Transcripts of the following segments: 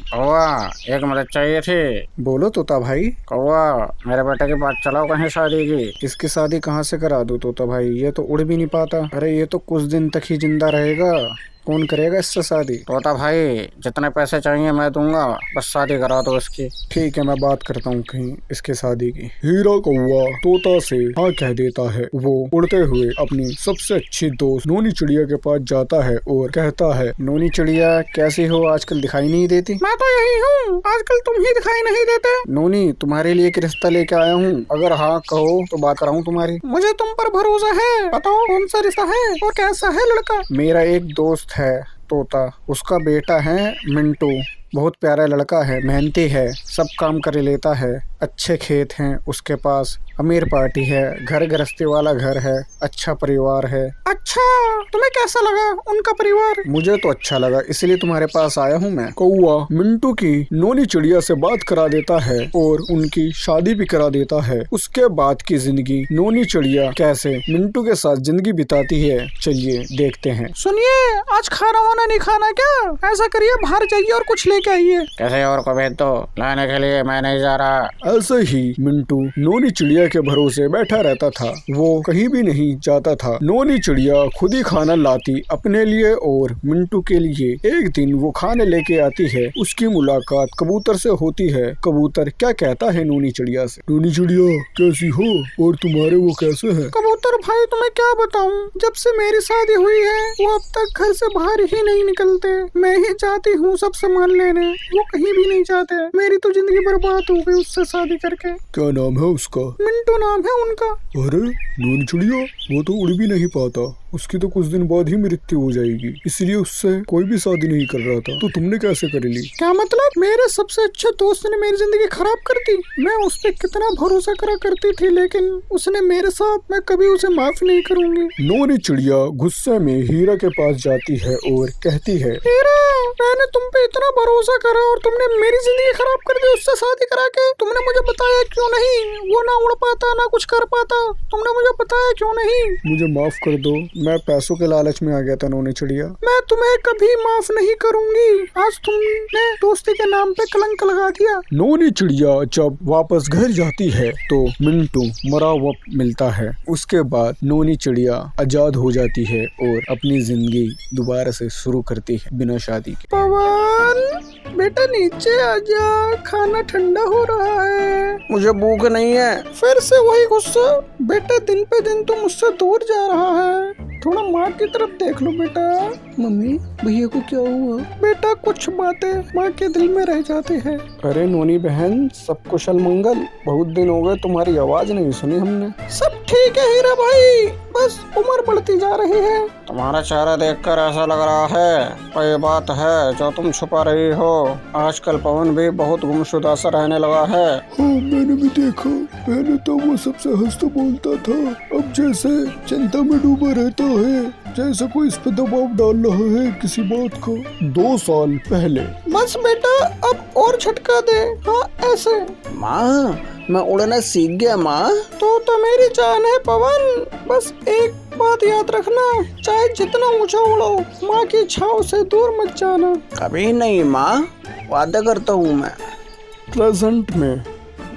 कौआ एक मदद चाहिए थी। बोलो तोता भाई। कौआ मेरे बेटे की बात चलाओ कहीं शादी की। इसकी शादी कहाँ से करा दूं तोता भाई, ये तो उड़ भी नहीं पाता। अरे ये तो कुछ दिन तक ही जिंदा रहेगा, कौन करेगा इससे शादी। तोता भाई जितने पैसे चाहिए मैं दूंगा, बस शादी करा दो इसकी। ठीक है, मैं बात करता हूँ कहीं इसके शादी की। हीरा कौआ तोता से हाँ कह देता है। वो उड़ते हुए अपनी सबसे अच्छी दोस्त नोनी चिड़िया के पास जाता है और कहता है, नोनी चिड़िया कैसी हो, आजकल दिखाई नहीं देती। मैं तो यही हूँ, आजकल तुम ही दिखाई नहीं देते। नोनी तुम्हारे लिए एक रिश्ता लेके आया हूँ, अगर हाँ कहो तो बात कराऊँ तुम्हारी। मुझे तुम पर भरोसा है, बताओ कौन सा रिश्ता है और कैसा है लड़का। मेरा एक दोस्त है तोता, उसका बेटा है मिंटू, बहुत प्यारा लड़का है, मेहनती है, सब काम कर लेता है, अच्छे खेत हैं उसके पास, अमीर पार्टी है, घर गृहस्थी वाला घर है, अच्छा परिवार है। अच्छा, तुम्हें कैसा लगा उनका परिवार? मुझे तो अच्छा लगा, इसलिए तुम्हारे पास आया हूँ मैं। कौआ मिंटू की नोनी चिड़िया से बात करा देता है और उनकी शादी भी करा देता है। उसके बाद की जिंदगी नोनी चिड़िया कैसे मिंटू के साथ जिंदगी बिताती है, चलिए देखते हैं। सुनिए, आज खाना वाना नहीं खाना क्या? ऐसा करिए बाहर जाइए और कुछ लेके आइए। कैसे और को भेज दो लाने के लिए, मैं नहीं जा रहा। ऐसे ही मिंटू नोनी चिड़िया के भरोसे बैठा रहता था, वो कहीं भी नहीं जाता था। नोनी चिड़िया खुद ही खाना लाती अपने लिए और मिंटू के लिए। एक दिन वो खाने लेके आती है, उसकी मुलाकात कबूतर से होती है। कबूतर क्या कहता है नोनी चिड़िया से, नोनी चिड़िया कैसी हो और तुम्हारे वो कैसे हैं? कबूतर भाई तुम्हें क्या बताऊं, जब से मेरी शादी हुई है वो अब तक घर से बाहर ही नहीं निकलते। मैं ही जाती हूँ सब सामान लेने, वो कहीं भी नहीं जाते। मेरी तो जिंदगी बर्बाद हो गई उससे शादी करके। क्या नाम है उसका? मिंटू नाम है उनका। अरे नोनी चिड़िया, वो तो उड़ भी नहीं पाता, उसकी तो कुछ दिन बाद ही मृत्यु हो जाएगी, इसलिए उससे कोई भी शादी नहीं कर रहा था, तो तुमने कैसे कर ली? क्या मतलब? मेरे सबसे अच्छे दोस्त ने मेरी जिंदगी खराब कर दी। मैं उस पर कितना भरोसा करा करती थी, लेकिन उसने मेरे साथ, मैं कभी उसे माफ नहीं करूंगी। नोनी चिड़िया गुस्से में हीरा के पास जाती है और कहती है, हीरा, मैंने तुम पे इतना भरोसा करा और तुमने मेरी जिंदगी खराब कर दी उससे शादी करा के। तुमने मुझे बताया क्यों नहीं? वो ना उड़ पाता ना कुछ कर पाता, तुमने मुझे बताया क्यों नहीं? मुझे माफ कर दो, मैं पैसों के लालच में आ गया था नोनी चिड़िया। मैं तुम्हें कभी माफ नहीं करूंगी, आज तुमने दोस्ती के नाम पे कलंक लगा दिया। नोनी चिड़िया जब वापस घर जाती है तो मिंटू मरा हुआ मिलता है। उसके बाद नोनी चिड़िया आजाद हो जाती है और अपनी जिंदगी दोबारा से शुरू करती है बिना शादी के। पवन बेटा नीचे आजा, खाना ठंडा हो रहा है। मुझे भूख नहीं है। फिर से वही गुस्सा? बेटा दिन पे दिन तुम मुझसे दूर जा रहा है, थोड़ा माँ की तरफ देख लो बेटा। मम्मी भैया को क्या हुआ? बेटा कुछ बातें माँ के दिल में रह जाती है। अरे नोनी बहन, सब कुशल मंगल, बहुत दिन हो गए तुम्हारी आवाज नहीं सुनी हमने। सब ठीक है हीरा भाई, बस उम्र बढ़ती जा रही है। तुम्हारा चेहरा देखकर ऐसा लग रहा है कोई बात है जो तुम छुपा रही हो। आजकल पवन भी बहुत गुमशुदा सा रहने लगा है। हाँ मैंने भी देखा, पहले तो वो सबसे हंसता बोलता था, अब जैसे चिंता में डूबा रहता है, जैसे कोई इस पे दबाव डाल रहा है किसी बात को। 2 साल पहले। बस बेटा अब और झटका दे। हाँ ऐसे। माँ मैं उड़ना सीख गया माँ। तो मेरी जान है पवन, बस एक बात याद रखना, चाहे जितना ऊंचा उड़ो, माँ की छांव से दूर मत जाना। कभी नहीं माँ, वादा करता हूँ मैं। प्रेजेंट में।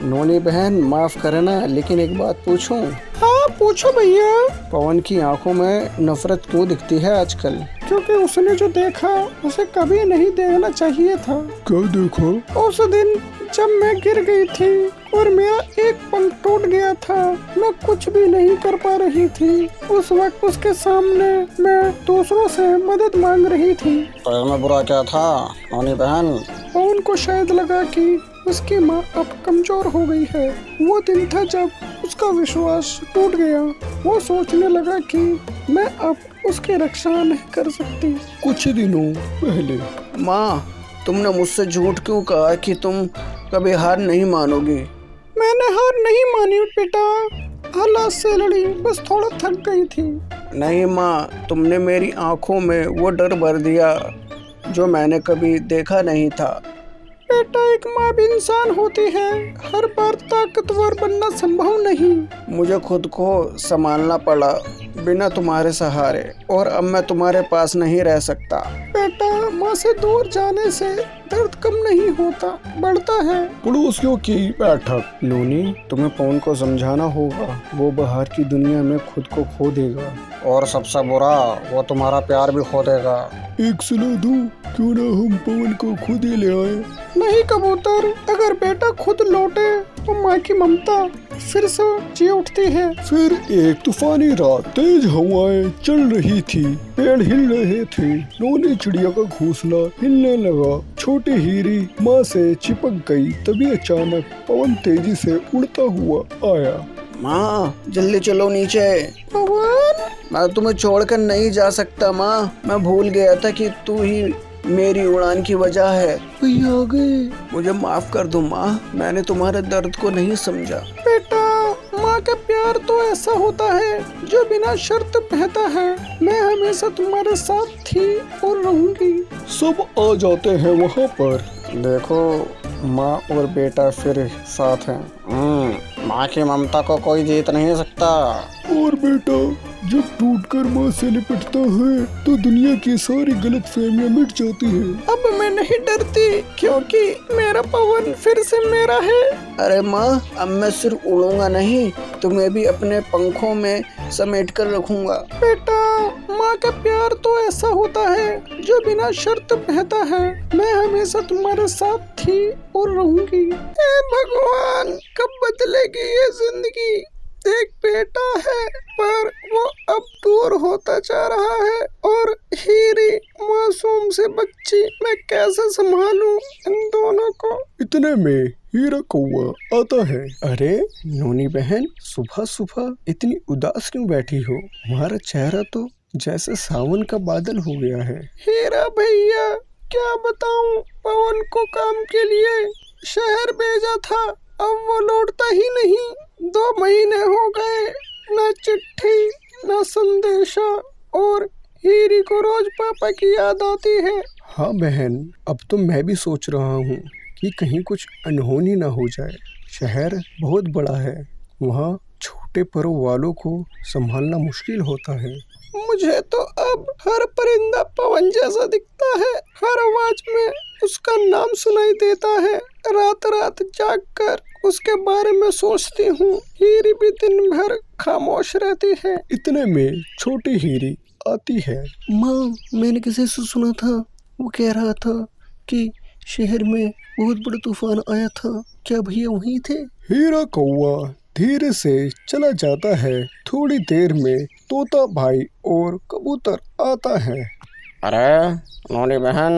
नोनी बहन माफ करना, लेकिन एक बात पूछूं? हाँ पूछो भैया। पवन की आंखों में नफरत क्यों दिखती है आजकल? क्योंकि उसने जो देखा उसे कभी नहीं देखना चाहिए था। क्या देखा? उस दिन जब मैं गिर गई थी और मेरा एक पंख टूट गया था, मैं कुछ भी नहीं कर पा रही थी। उस वक्त उसके सामने मैं दूसरों से मदद मांग रही थी। तो इसमें बुरा क्या था नोनी बहन? पवन को शायद लगा कि उसकी माँ अब कमजोर हो गई है। वो दिन था जब उसका विश्वास टूट गया। वो सोचने लगा कि मैं अब उसकी रक्षा नहीं कर सकती। कुछ दिनों पहले। माँ तुमने मुझसे झूठ क्यों कहा कि तुम कभी हार नहीं मानोगी? मैंने हार नहीं मानी बेटा, हालात से लड़ी, बस थोड़ा थक गई थी। नहीं माँ, तुमने मेरी आंखों में वो डर भर दिया जो मैंने कभी देखा नहीं था। बेटा एक माँ भी इंसान होती है, हर बार ताकतवर बनना संभव नहीं। मुझे खुद को संभालना पड़ा, बिना तुम्हारे सहारे, और अब मैं तुम्हारे पास नहीं रह सकता। बेटा, माँ से दूर जाने से दर्द कम नहीं होता, बढ़ता है। पड़ोसियों की बैठक। नोनी, तुम्हें पवन को समझाना होगा, वो बाहर की दुनिया में खुद को खो देगा, और सबसे बुरा वो तुम्हारा प्यार भी खो देगा। एक सलाह दूं, क्यों ना हम पवन को खुद ही ले आए? नहीं कबूतर, अगर बेटा खुद लौटे तो माँ की ममता फिर से जी उठती है। फिर एक तूफानी रात, तेज हवाएं चल रही थी, पेड़ हिल रहे थे, नोनी चिड़िया का घोंसला हिलने लगा। छोटी हीरी माँ से चिपक गई। तभी अचानक पवन तेजी से उड़ता हुआ आया। माँ, जल्दी चलो नीचे। पवन, मैं तुम्हें छोड़कर नहीं जा सकता माँ। मैं भूल गया था कि तू ही मेरी उड़ान की वजह है। भैया आ गए। मुझे माफ कर दो माँ, मैंने तुम्हारे दर्द को नहीं समझा। बेटा, माँ का प्यार तो ऐसा होता है जो बिना शर्त बहता है। मैं हमेशा तुम्हारे साथ थी और रहूंगी। सब आ जाते हैं वहाँ पर। देखो, माँ और बेटा फिर साथ हैं। माँ की ममता को कोई जीत नहीं सकता। और बेटा, जब टूटकर माँ से लिपटता है तो दुनिया की सारी गलतफहमियां मिट जाती है। अब मैं नहीं डरती, क्योंकि मेरा पवन फिर से मेरा है। अरे माँ, अब मैं सिर्फ उड़ूंगा नहीं, तुम्हें भी अपने पंखों में समेट कर रखूंगा। बेटा, माँ का प्यार तो ऐसा होता है जो बिना शर्त बहता है। मैं हमेशा तुम्हारे साथ थी और रहूंगी। हे भगवान, कब बदलेगी ये जिंदगी। एक बेटा है, पर वो अब दूर होता जा रहा है, और हीरी मासूम से बच्ची मैं कैसे संभालूं इन दोनों को। इतने में हीरा कौआ आता है। अरे नोनी बहन, सुबह सुबह इतनी उदास क्यों बैठी हो? तुम्हारा चेहरा तो जैसे सावन का बादल हो गया है। हीरा भैया, क्या बताऊं, पवन को काम के लिए शहर भेजा था, अब वो लौटता ही नहीं। 2 महीने हो गए, न चिट्ठी न संदेशा, और हीरी को रोज पापा की याद आती है। हाँ बहन, अब तो मैं भी सोच रहा हूँ कि कहीं कुछ अनहोनी ना हो जाए। शहर बहुत बड़ा है, वहाँ छोटे परों वालों को संभालना मुश्किल होता है। मुझे तो अब हर परिंदा पवन जैसा दिखता है। हर आवाज में उसका नाम सुनाई देता है। रात रात जागकर उसके बारे में सोचती हूँ। हीरी भी दिन भर खामोश रहती है। इतने में छोटी हीरी आती है। माँ, मैंने किसी से सुना था, वो कह रहा था कि शहर में बहुत बड़ा तूफान आया था। क्या भैया वहीं थे? हीरा कौआ धीरे से चला जाता है। थोड़ी देर में तोता भाई और कबूतर आता है। अरे नोनी बहन,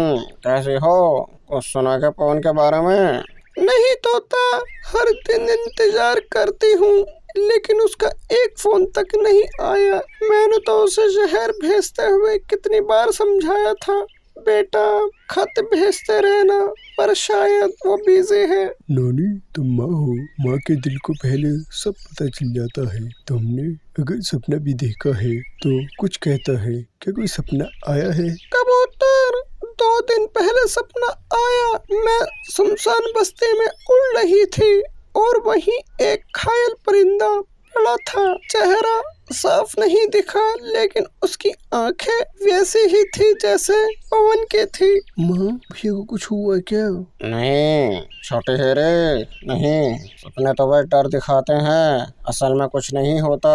कैसी हो? कुछ सुना क्या पवन के बारे में? नहीं तोता, हर दिन इंतजार करती हूँ, लेकिन उसका एक फोन तक नहीं आया। मैंने तो उसे शहर भेजते हुए कितनी बार समझाया था, बेटा खत भेजते रहना, पर शायद वो बिजी है। नोनी, तुम माँ हो, माँ के दिल को पहले सब पता चल जाता है। तुमने अगर सपना भी देखा है तो कुछ कहता है। क्या कोई सपना आया है? कबूतर, 2 दिन पहले सपना आया। मैं सुनसान बस्ती में उड़ रही थी, और वहीं एक घायल परिंदा पड़ा था। चेहरा साफ नहीं दिखा, लेकिन उसकी आंखें वैसी ही थी जैसे पवन के थी। माँ, भैया को कुछ हुआ क्या? नहीं छोटे हीरे, नहीं, सपने तो वह डर दिखाते हैं, असल में कुछ नहीं होता।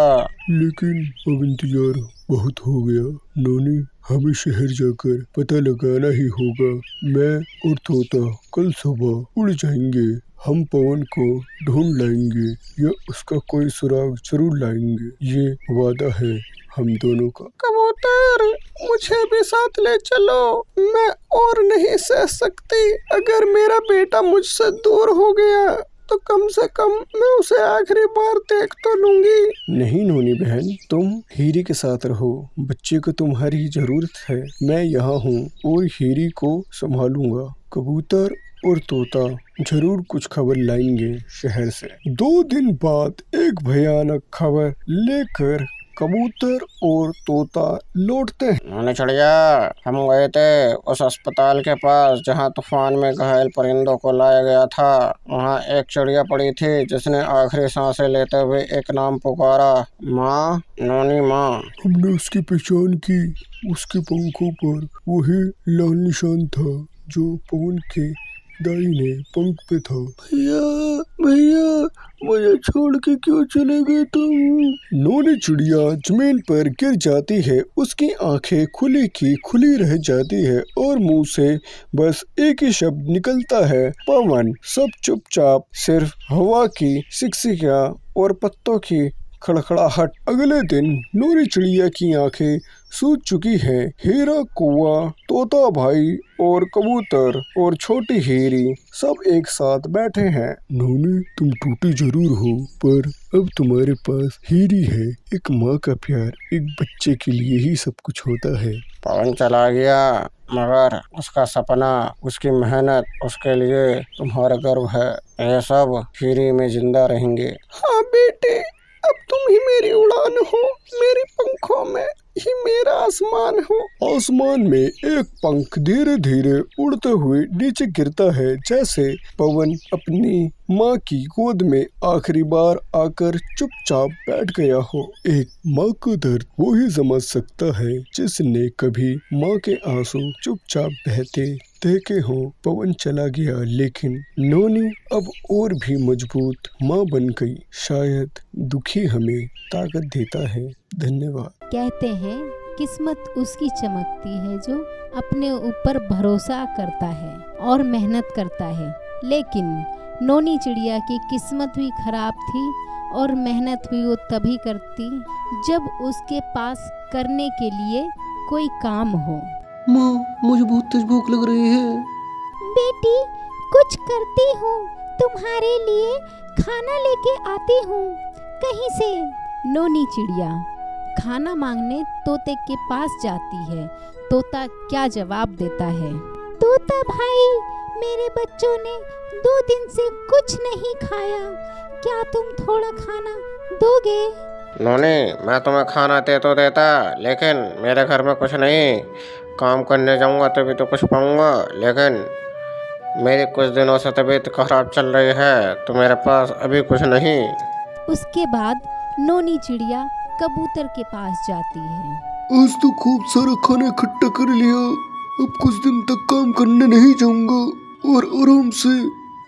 लेकिन अब इंतजार बहुत हो गया। नोनी, हमें शहर जाकर पता लगाना ही होगा। मैं और तोता कल सुबह उड़ जाएंगे। हम पवन को ढूंढ लाएंगे, या उसका कोई सुराग जरूर लाएंगे। ये वादा है हम दोनों का। कबूतर, मुझे भी साथ ले चलो, मैं और नहीं सह सकती। अगर मेरा बेटा मुझसे दूर हो गया तो कम से कम मैं उसे आखिरी बार देख तो लूंगी। नहीं नोनी बहन, तुम हीरी के साथ रहो। बच्चे को तुम्हारी जरूरत है। मैं यहाँ हूँ और हीरी को संभालूंगा। कबूतर और तोता जरूर कुछ खबर लाएंगे शहर से। 2 दिन बाद एक भयानक खबर लेकर कबूतर और तोता लौटते हैं। नोनी चिड़िया, हम गए थे उस अस्पताल के पास जहाँ तूफान में घायल परिंदों को लाया गया था। वहाँ एक चिड़िया पड़ी थी जिसने आखिरी सांसें लेते हुए एक नाम पुकारा, माँ, नोनी माँ। हमने उसकी पहचान की। उसके पंखों पर वही लाल निशान था जो पवन के दाहिने पंख पे था। भैया भैया, मुझे छोड़ के क्यों चले गए तुम? नोनी चिड़िया जमीन पर गिर जाती है। उसकी आंखें खुली की खुली रह जाती है और मुंह से बस एक ही शब्द निकलता है, पवन। सब चुपचाप, सिर्फ हवा की सिकसिकियां और पत्तों की खड़खड़ाहट। अगले दिन नोनी चिड़िया की आंखें सूज चुकी हैं। हीरा, कौवा, तोता भाई और कबूतर और छोटी हीरी सब एक साथ बैठे हैं। नोनी, तुम टूटी जरूर हो, पर अब तुम्हारे पास हीरी है। एक माँ का प्यार एक बच्चे के लिए ही सब कुछ होता है। पवन चला गया, मगर उसका सपना, उसकी मेहनत, उसके लिए तुम्हारा गर्व है, ये सब हीरी में जिंदा रहेंगे। हाँ बेटे, अब तुम ही मेरी उड़ान हो, मेरे पंखों में ही मेरा आसमान हो। आसमान में एक पंख धीरे धीरे उड़ते हुए नीचे गिरता है, जैसे पवन अपनी माँ की गोद में आखिरी बार आकर चुपचाप बैठ गया हो। एक माँ का दर्द वो ही समझ सकता है जिसने कभी माँ के आंसू चुपचाप बहते देखे हो। पवन चला गया, लेकिन नोनी अब और भी मजबूत माँ बन गई। शायद दुखी हमें ताकत देता है। धन्यवाद। कहते हैं किस्मत उसकी चमकती है जो अपने ऊपर भरोसा करता है और मेहनत करता है। लेकिन नोनी चिड़िया की किस्मत भी खराब थी और मेहनत भी वो तभी करती जब उसके पास करने के लिए कोई काम हो। माँ, मुझे बहुत तेज भूख लग रही है। बेटी, कुछ करती हूँ, तुम्हारे लिए खाना लेके आती हूँ कहीं से। नोनी चिड़िया खाना मांगने तोते के पास जाती है। तोता क्या जवाब देता है? तोता भाई, मेरे बच्चों ने 2 दिन से कुछ नहीं खाया, क्या तुम थोड़ा खाना दोगे? नोनी, मैं तुम्हें खाना दे तो देता, लेकिन मेरे घर में कुछ नहीं। काम करने जाऊंगा तभी तो कुछ पाऊंगा, लेकिन मेरी कुछ दिनों से तबीयत खराब चल रही है, तो मेरे पास अभी कुछ नहीं। उसके बाद नोनी चिड़िया कबूतर के पास जाती है। आज तो खूब सारा खाना इकट्ठा कर लिया, अब कुछ दिन तक काम करने नहीं जाऊंगा और आराम से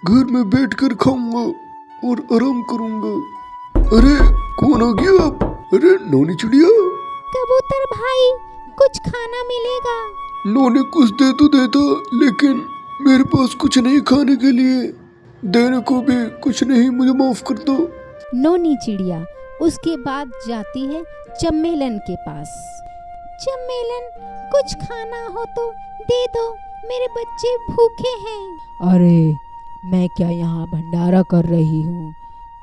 घर में बैठकर खाऊंगा और आराम करूंगा। अरे कौन आ गया? अरे नोनी चिड़िया। कबूतर भाई, कुछ खाना मिलेगा? नोनी कुछ दे तो देता, लेकिन मेरे पास कुछ नहीं खाने के लिए, देने को भी कुछ नहीं, मुझे माफ कर दो। नोनी चिड़िया उसके बाद जाती है चमेलन के पास। चमेलन, कुछ खाना हो तो दे दो, मेरे बच्चे भूखे हैं। अरे मैं क्या यहाँ भंडारा कर रही हूँ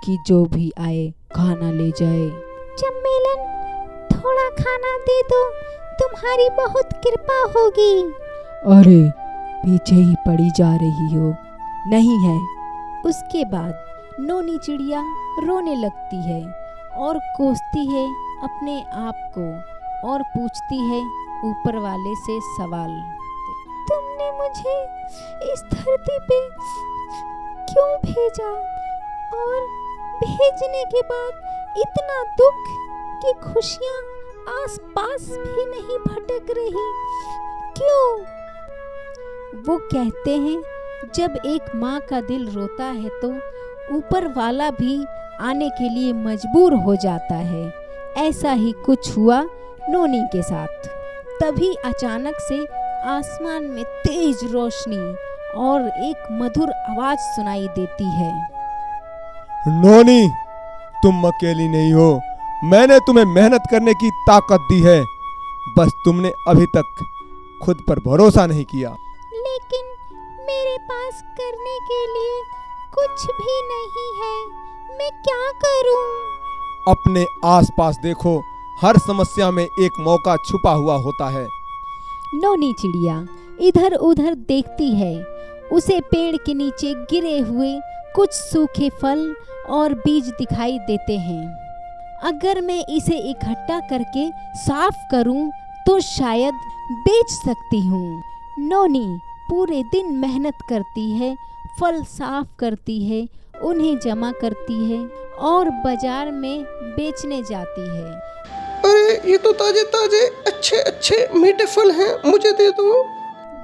कि जो भी आए खाना ले जाए। चमेलन, थोड़ा खाना दे दो, तुम्हारी बहुत कृपा होगी। अरे पीछे ही पड़ी जा रही हो, नहीं है। उसके बाद नोनी चिड़िया रोने लगती है और कोसती है अपने आप को और पूछती है ऊपर वाले से सवाल। तुमने मुझे इस धरती पे क्यों भेजा, और भेजने के बाद इतना दुख कि खुशियाँ आसपास भी नहीं भटक रही, क्यों? वो कहते हैं जब एक माँ का दिल रोता है तो ऊपर वाला भी आने के लिए मजबूर हो जाता है। ऐसा ही कुछ हुआ नोनी के साथ। तभी अचानक से आसमान में तेज रोशनी और एक मधुर आवाज सुनाई देती है। नोनी, तुम अकेली नहीं हो, मैंने तुम्हें मेहनत करने की ताकत दी है, बस तुमने अभी तक खुद पर भरोसा नहीं किया। लेकिन मेरे पास करने के लिए कुछ भी नहीं है, मैं क्या करूं? अपने आसपास देखो, हर समस्या में एक मौका छुपा हुआ होता है। नोनी चिड़िया इधर उधर देखती है। उसे पेड़ के नीचे गिरे हुए कुछ सूखे फल और बीज दिखाई देते हैं। अगर मैं इसे इकट्ठा करके साफ करूं तो शायद बेच सकती हूँ। नोनी पूरे दिन मेहनत करती है, फल साफ करती है, उन्हें जमा करती है और बाजार में बेचने जाती है। अरे ये तो ताजे ताजे अच्छे अच्छे मीठे फल हैं, मुझे दे दो।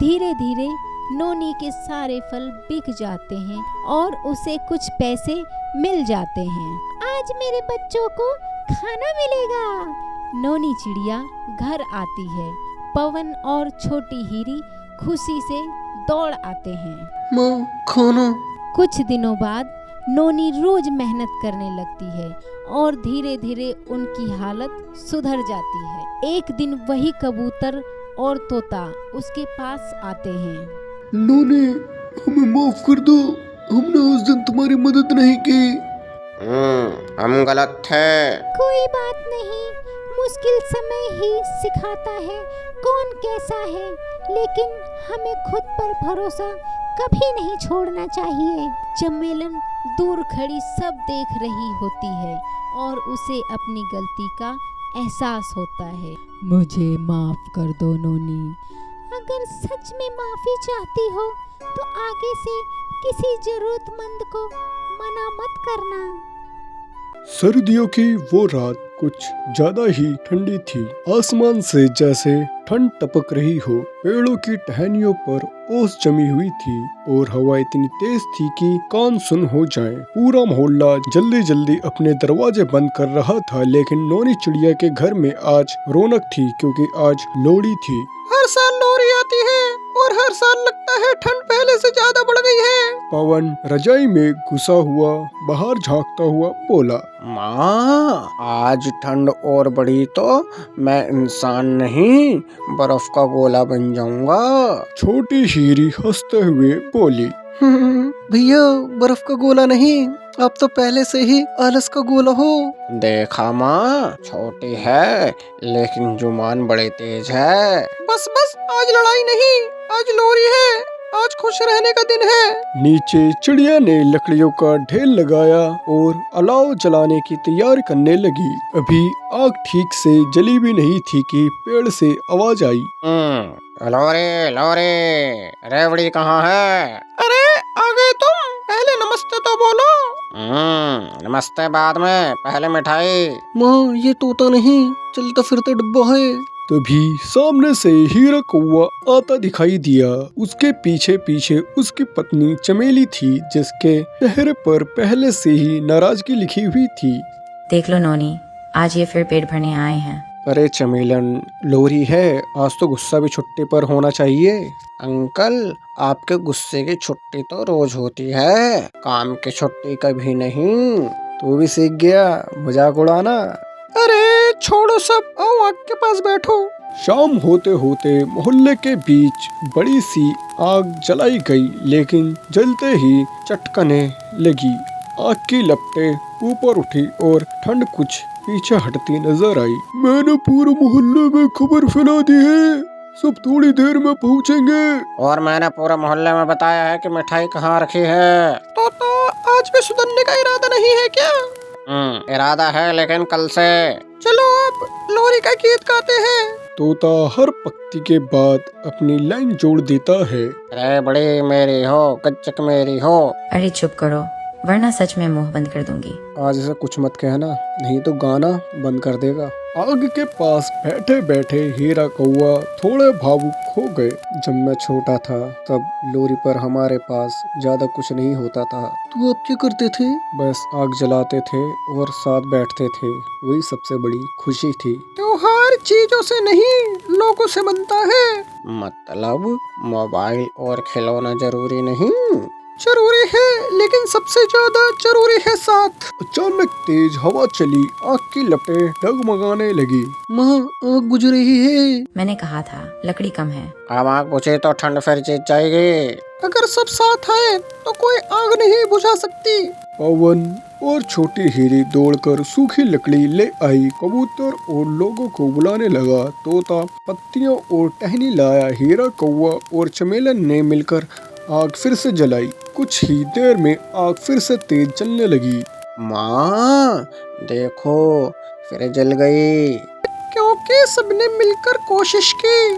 धीरे धीरे नोनी के सारे फल बिक जाते हैं और उसे कुछ पैसे मिल जाते हैं। आज मेरे बच्चों को खाना मिलेगा। नोनी चिड़िया घर आती है। पवन और छोटी हीरी खुशी से दौड़ आते हैं। माँ खाना। कुछ दिनों बाद नोनी रोज मेहनत करने लगती है और धीरे धीरे उनकी हालत सुधर जाती है। एक दिन वही कबूतर और तोता उसके पास आते हैं। नोनी हमें माफ कर दो, हमने उस दिन तुम्हारी मदद नहीं की। हम गलत थे। कोई बात नहीं, मुश्किल समय ही सिखाता है कौन कैसा है, लेकिन हमें खुद पर भरोसा कभी नहीं छोड़ना चाहिए। चमेलन दूर खड़ी सब देख रही होती है और उसे अपनी गलती का एहसास होता है। मुझे माफ कर दो नोनी। अगर सच में माफी चाहती हो तो आगे से किसी जरूरतमंद को मना मत करना। सर्दियों की वो रात कुछ ज्यादा ही ठंडी थी। आसमान से जैसे ठंड टपक रही हो। पेड़ों की टहनियों पर ओस जमी हुई थी और हवा इतनी तेज थी कि कान सुन हो जाए। पूरा मोहल्ला जल्दी जल्दी अपने दरवाजे बंद कर रहा था, लेकिन नोनी चिड़िया के घर में आज रौनक थी क्योंकि आज लोहड़ी थी। हर साल लोहड़ी आती है और हर साल लगता है ठंड पहले से ज्यादा बढ़ गई है। पवन रजाई में घुसा हुआ बाहर झांकता हुआ बोला, माँ आज ठंड और बढ़ी तो मैं इंसान नहीं बर्फ का गोला बन जाऊंगा। छोटी हीरी हंसते हुए बोली, भैया बर्फ का गोला नहीं, आप तो पहले से ही आलस का गोला हो। देखा माँ, छोटी है लेकिन जुबान बड़े तेज है। बस बस आज लड़ाई नहीं, आज लोहड़ी है, आज खुश रहने का दिन है। नीचे चिड़िया ने लकड़ियों का ढेर लगाया और अलाव जलाने की तैयारी करने लगी। अभी आग ठीक से जली भी नहीं थी कि पेड़ से आवाज आई, लोरे लोरे, रेवड़ी कहाँ है? अरे आ गए तुम, पहले नमस्ते तो बोलो। नमस्ते बाद में, पहले मिठाई। माँ ये तोता नहीं, चलता फिरता डिब्बा है। तभी सामने से हीरा कौवा आता दिखाई दिया। उसके पीछे पीछे उसकी पत्नी चमेली थी, जिसके चेहरे पर पहले से ही नाराजगी लिखी हुई थी। देख लो नोनी, आज ये फिर पेट भरने आए हैं। अरे चमेलन, लोहड़ी है, आज तो गुस्सा भी छुट्टी पर होना चाहिए। अंकल, आपके गुस्से की छुट्टी तो रोज होती है, काम की छुट्टी कभी नहीं। तू भी सीख गया मजाक उड़ाना। अरे छोड़ो सब, आओ आग के पास बैठो। शाम होते होते मोहल्ले के बीच बड़ी सी आग जलाई गई, लेकिन जलते ही चटकने लगी। आग की लपटें ऊपर उठी और ठंड कुछ पीछे हटती नजर आई। मैंने पूरे मोहल्ले में खबर फैला दी है, सब थोड़ी देर में पहुंचेंगे। और मैंने पूरे मोहल्ले में बताया है कि मिठाई कहाँ रखी है। तो आज भी सुधरने का इरादा नहीं है क्या? इरादा है, लेकिन कल से। चलो अब लोहड़ी का गीत गाते हैं। तोता हर पंक्ति के बाद अपनी लाइन जोड़ देता है। अरे बड़ी मेरी हो, गच्चक मेरी हो। अरे चुप करो, वरना सच में मुंह बंद कर दूंगी। आज ऐसा कुछ मत कहना, नहीं तो गाना बंद कर देगा। आग के पास बैठे बैठे हीरा कौवा थोड़े भावुक हो गए। जब मैं छोटा था तब लोरी पर हमारे पास ज्यादा कुछ नहीं होता था। तू अब क्या करते थे? बस आग जलाते थे और साथ बैठते थे, वही सबसे बड़ी खुशी थी। त्योहार चीजों से नहीं, लोगों से बनता है। मतलब मोबाइल और खिलौना जरूरी नहीं? जरूरी है, लेकिन सबसे ज्यादा जरूरी है साथ। अचानक तेज हवा चली, आग की लपटें डगमगाने लगी। माँ आग बुझ रही है। मैंने कहा था लकड़ी कम है। अब आग बुझे तो ठंड फिर जीत जाएगी। अगर सब साथ आए तो कोई आग नहीं बुझा सकती। पवन और छोटी हीरी दौड़कर सूखी लकड़ी ले आई। कबूतर और लोगों को बुलाने लगा। तोता पत्तियां और टहनी लाया। हीरा कौवा और चमेलन ने मिलकर आग फिर से जलाई। कुछ ही देर में आग फिर से तेज जलने लगी। माँ देखो, फिर जल गई। क्योंकि सबने मिलकर कोशिश की।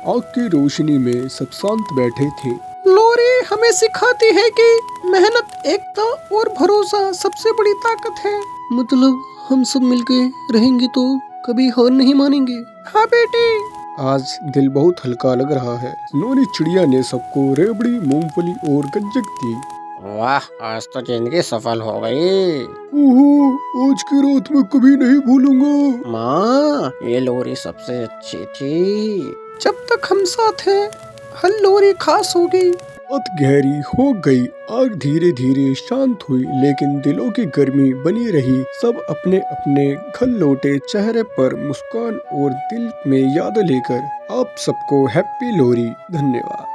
आग की रोशनी में सब शांत बैठे थे। लोरी हमें सिखाती है कि मेहनत, एकता और भरोसा सबसे बड़ी ताकत है। मतलब हम सब मिलके रहेंगे तो कभी हार नहीं मानेंगे। हाँ बेटी। आज दिल बहुत हल्का लग रहा है। नोनी चिड़िया ने सबको रेवड़ी, मूंगफली और गज्जक दी। वाह, आज तो जिंदगी सफल हो गई। ओहो, आज की रात मैं कभी नहीं भूलूंगा। माँ, ये लोरी सबसे अच्छी थी। जब तक हम साथ हैं, हर लोरी खास होगी। रात गहरी हो गई। आग धीरे धीरे शांत हुई, लेकिन दिलों की गर्मी बनी रही। सब अपने अपने घर लौटे, चेहरे पर मुस्कान और दिल में याद लेकर। आप सबको हैप्पी लोरी। धन्यवाद।